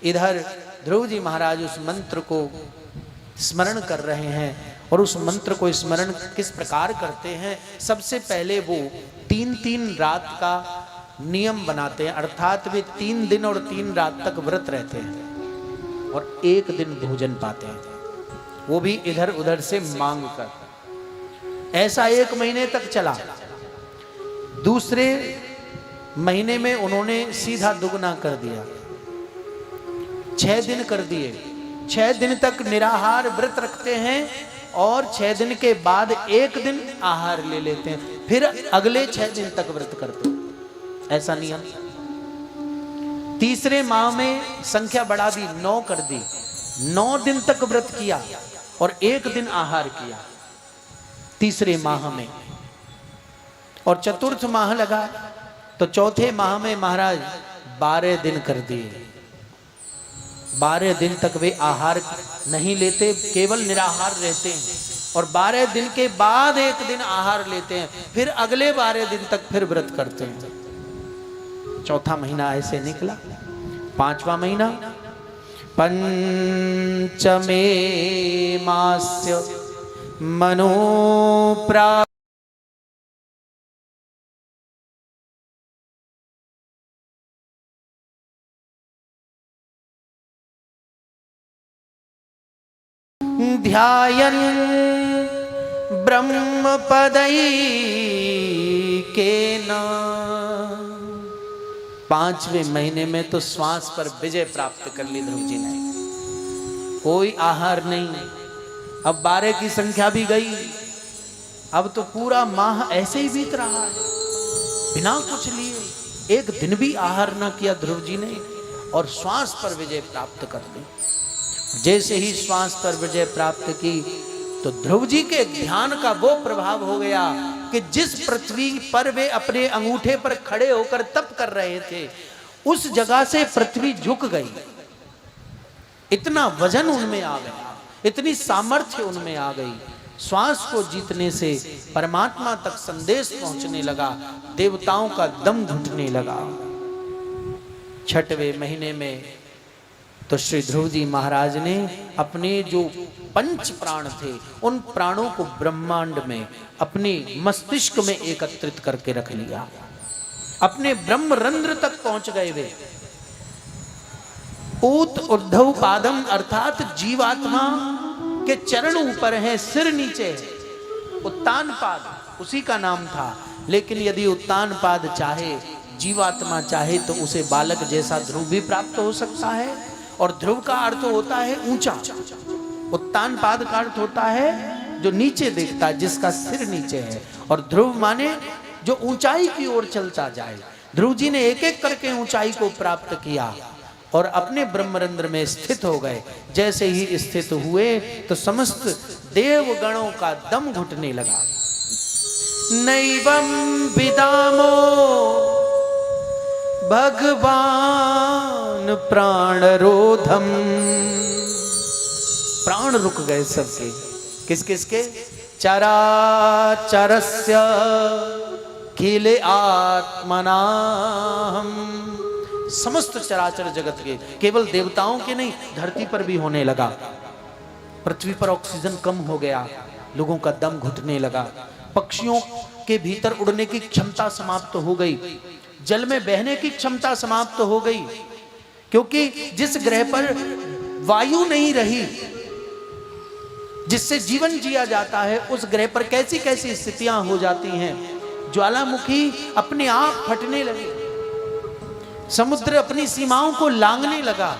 इधर ध्रुव जी महाराज उस मंत्र को स्मरण कर रहे हैं। और उस मंत्र को स्मरण किस प्रकार करते हैं? सबसे पहले वो 3-3 रात का नियम बनाते हैं, अर्थात वे 3 दिन और 3 रात तक व्रत रहते हैं और 1 दिन भोजन पाते हैं, वो भी इधर उधर से मांग कर। ऐसा 1 महीने तक चला। दूसरे महीने में उन्होंने सीधा दुगना कर दिया, 6 दिन कर दिए। 6 दिन तक निराहार व्रत रखते हैं और 6 दिन के बाद 1 दिन आहार ले लेते हैं, फिर अगले 6 दिन तक व्रत करते हैं। ऐसा नियम। तीसरे माह में संख्या बढ़ा दी, 9 कर दी। 9 दिन तक व्रत किया और 1 दिन आहार किया तीसरे माह में। और चतुर्थ माह लगा तो चौथे माह में महाराज 12 दिन कर दिए। 12 दिन तक वे आहार नहीं लेते, केवल निराहार रहते हैं और 12 दिन के बाद 1 दिन आहार लेते हैं, फिर अगले 12 दिन तक फिर व्रत करते हैं। चौथा महीना ऐसे निकला। 5वां महीना पंचमे मास्य मनोप्रा ध्यायन् ब्रह्मपदैकेन। 5वें महीने में तो श्वास पर विजय प्राप्त कर ली ध्रुव जी ने। कोई आहार नहीं। अब 12 की संख्या भी गई। अब तो पूरा माह ऐसे ही बीत रहा है बिना कुछ लिए। 1 दिन भी आहार ना किया ध्रुव जी ने और श्वास पर विजय प्राप्त कर ली। जैसे ही श्वास पर विजय प्राप्त की तो ध्रुव जी के ध्यान का वो प्रभाव हो गया कि जिस पृथ्वी पर वे अपने अंगूठे पर खड़े होकर तप कर रहे थे, उस जगह से पृथ्वी झुक गई। इतना वजन उनमें आ गया, इतनी सामर्थ्य उनमें आ गई। श्वास को जीतने से परमात्मा तक संदेश पहुंचने लगा, देवताओं का दम घुटने लगा। 6वें महीने में तो श्री ध्रुव जी महाराज ने अपने जो 5 प्राण थे, उन प्राणों को ब्रह्मांड में अपने मस्तिष्क में एकत्रित करके रख लिया। अपने ब्रह्मरंध्र तक पहुंच गए वे। ऊत उद्धव पादम अर्थात जीवात्मा के चरण ऊपर है, सिर नीचे है। उत्तान पाद उसी का नाम था, लेकिन यदि उत्तान पाद चाहे, जीवात्मा चाहे तो उसे बालक जैसा ध्रुव भी प्राप्त हो सकता है। और ध्रुव का अर्थ होता है ऊंचा, उत्तान पाद का अर्थ होता है जो नीचे देखता है, जिसका सिर नीचे है। और ध्रुव माने जो ऊंचाई की ओर चलता जाए। ध्रुव जी ने एक एक करके ऊंचाई को प्राप्त किया और अपने ब्रह्मरंध्र में स्थित हो गए। जैसे ही स्थित हुए तो समस्त देवगणों का दम घुटने लगा। नैवं विदामो भगवान प्राणरोधम। प्राण रुक गए सबके। किस किस के? चराचरस्य खिले आत्मना। समस्त चराचर जगत के, केवल देवताओं के नहीं, धरती पर भी होने लगा। पृथ्वी पर ऑक्सीजन कम हो गया, लोगों का दम घुटने लगा। पक्षियों के भीतर उड़ने की क्षमता समाप्त हो गई, जल में बहने की क्षमता समाप्त हो गई, क्योंकि जिस ग्रह पर वायु नहीं रही जिससे जीवन जिया जाता है, उस ग्रह पर कैसी कैसी स्थितियां हो जाती हैं। ज्वालामुखी अपने आप फटने लगी, समुद्र अपनी सीमाओं को लांघने लगा,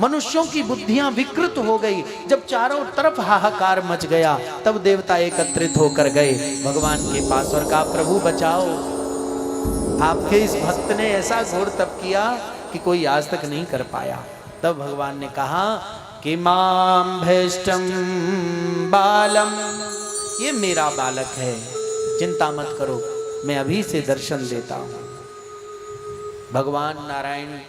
मनुष्यों की बुद्धियां विकृत हो गई। जब चारों तरफ हाहाकार मच गया, तब देवता एकत्रित होकर गए भगवान के पास और कहा, प्रभु बचाओ, आपके इस भक्त ने ऐसा घोर तप किया कि कोई आज तक नहीं कर पाया। तब भगवान ने कहा कि माम भैष्टम बालम, ये मेरा बालक है, चिंता मत करो, मैं अभी से दर्शन देता हूं। भगवान नारायण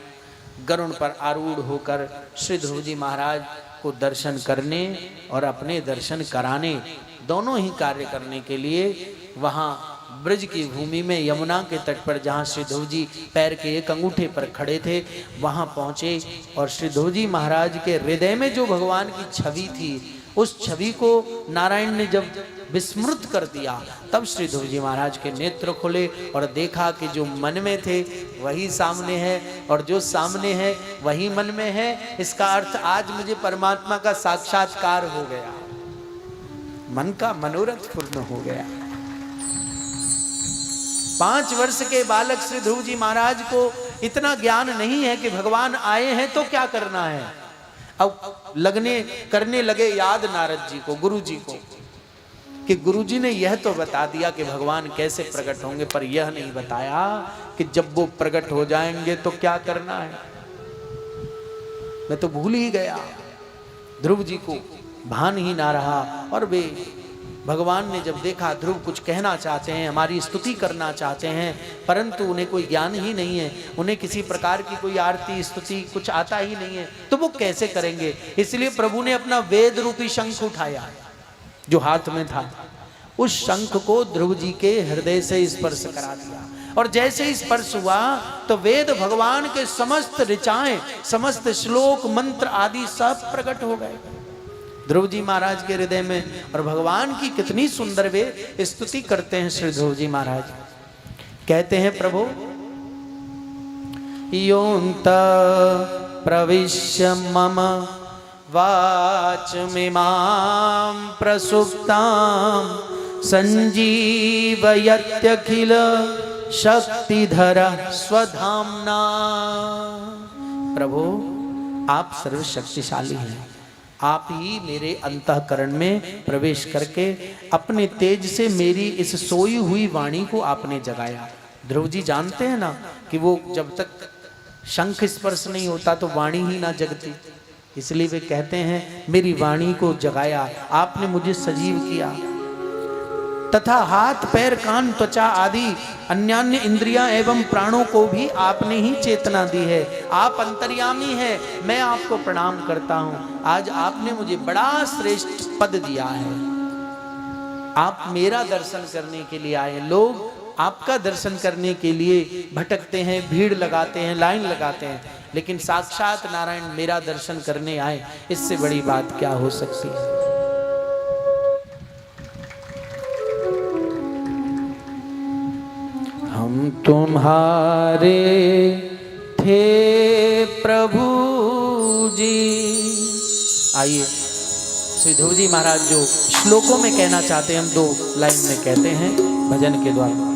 गरुड़ पर आरूढ़ होकर श्री ध्रुव जी महाराज को दर्शन करने और अपने दर्शन कराने, दोनों ही कार्य करने के लिए वहां ब्रज की भूमि में यमुना के तट पर जहाँ श्री ध्रुव जी पैर के एक अंगूठे पर खड़े थे वहाँ पहुँचे और श्री ध्रुव जी महाराज के हृदय में जो भगवान की छवि थी उस छवि को नारायण ने जब विस्मृत कर दिया तब श्री ध्रुव जी महाराज के नेत्र खुले और देखा कि जो मन में थे वही सामने है और जो सामने है वही मन में है। इसका अर्थ आज मुझे परमात्मा का साक्षात्कार हो गया, मन का मनोरथ पूर्ण हो गया। 5 वर्ष के बालक श्री ध्रुव जी महाराज को इतना ज्ञान नहीं है कि भगवान आए हैं तो क्या करना है। अब करने लगे याद नारद जी को, गुरु जी को, कि गुरु जी ने यह तो बता दिया कि भगवान कैसे प्रकट होंगे, पर यह नहीं बताया कि जब वो प्रकट हो जाएंगे तो क्या करना है। मैं तो भूल ही गया, ध्रुव जी को भान ही ना रहा। और वे भगवान ने जब देखा ध्रुव कुछ कहना चाहते हैं, हमारी स्तुति करना चाहते हैं, परंतु उन्हें कोई ज्ञान ही नहीं है, उन्हें किसी प्रकार की कोई आरती स्तुति कुछ आता ही नहीं है, तो वो कैसे करेंगे। इसलिए प्रभु ने अपना वेद रूपी शंख उठाया जो हाथ में था, उस शंख को ध्रुव जी के हृदय से स्पर्श करा दिया और जैसे ही स्पर्श हुआ तो वेद भगवान के समस्त ऋचाएं, समस्त श्लोक मंत्र आदि सब प्रकट हो गए ध्रुव जी महाराज के हृदय में। और भगवान की कितनी सुंदर वे स्तुति करते हैं श्री ध्रुव जी महाराज। कहते हैं प्रभु योऽन्त प्रविश्य मम वाचमिमां प्रसुप्तां संजीवयत्यखिल शक्तिधर स्वधाम्ना। प्रभु आप सर्वशक्तिशाली हैं, आप ही मेरे अंतःकरण में प्रवेश करके अपने तेज से मेरी इस सोई हुई वाणी को आपने जगाया। ध्रुव जी जानते हैं ना कि वो जब तक शंख स्पर्श नहीं होता तो वाणी ही ना जगती, इसलिए वे कहते हैं मेरी वाणी को जगाया आपने, मुझे सजीव किया, तथा हाथ पैर कान त्वचा आदि अन्यान्य इंद्रियां एवं प्राणों को भी आपने ही चेतना दी है। आप अंतर्यामी हैं, मैं आपको प्रणाम करता हूं। आज आपने मुझे बड़ा श्रेष्ठ पद दिया है, आप मेरा दर्शन करने के लिए आए। लोग आपका दर्शन करने के लिए भटकते हैं, भीड़ लगाते हैं, लाइन लगाते हैं, लेकिन साक्षात नारायण मेरा दर्शन करने आए, इससे बड़ी बात क्या हो सकती है। हम तुम्हारे थे प्रभु जी। आइए श्री ध्रुव जी महाराज जो श्लोकों में कहना चाहते हैं हम 2 लाइन में कहते हैं भजन के द्वारा।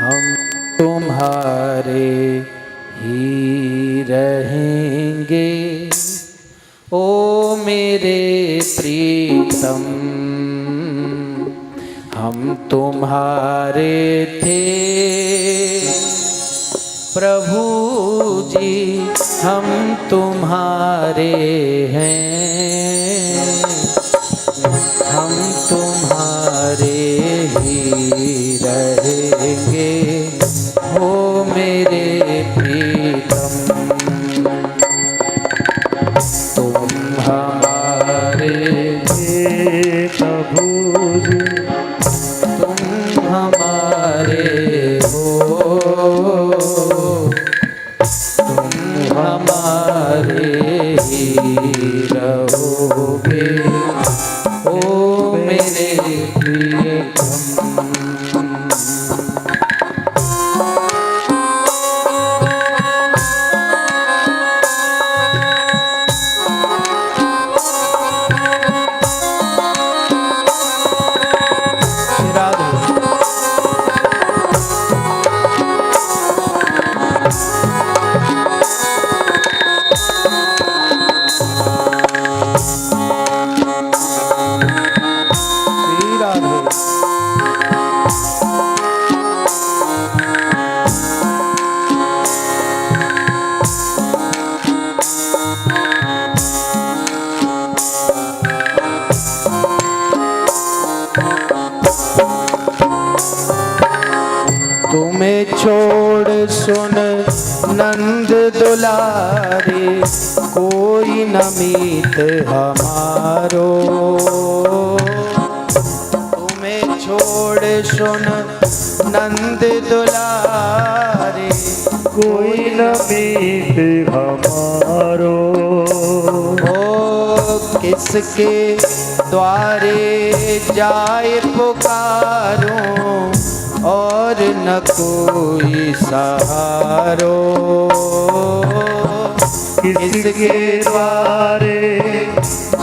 हम तुम्हारे ही रहेंगे ओ मेरे प्रीतम, हम तुम्हारे थे प्रभु जी, हम तुम्हारे हैं, हम तुम्हारे ही रहेंगे हो मेरे प्रीतम। तुम हमारे प्रभु जी, तुम हमारे हो, तुम हमारे ही रहोगे ओ मेरे प्रियतम। तुम्हें छोड़ सुन नंद दुलारे, कोई न मीत हमारो। तुम्हें छोड़ सुन नंद दुलारे, कोई न मीत हमारो। ओ किसके द्वारे जाए पुकारो, और न कोई सहारो। किसके द्वारे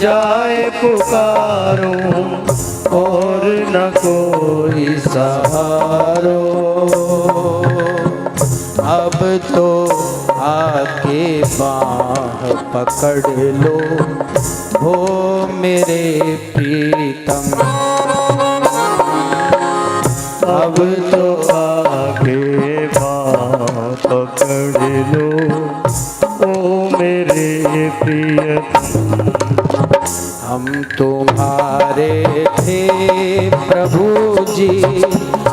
जाए पुकारो, और न कोई सहारो। अब तो आके बाह पकड़ लो, हो मेरे प्रीतम। अब तो आगे बाँह पकड़ लो, ओ मेरे प्रियतम। हम तुम्हारे थे प्रभु जी,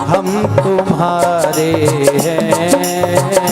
हम तुम्हारे हैं।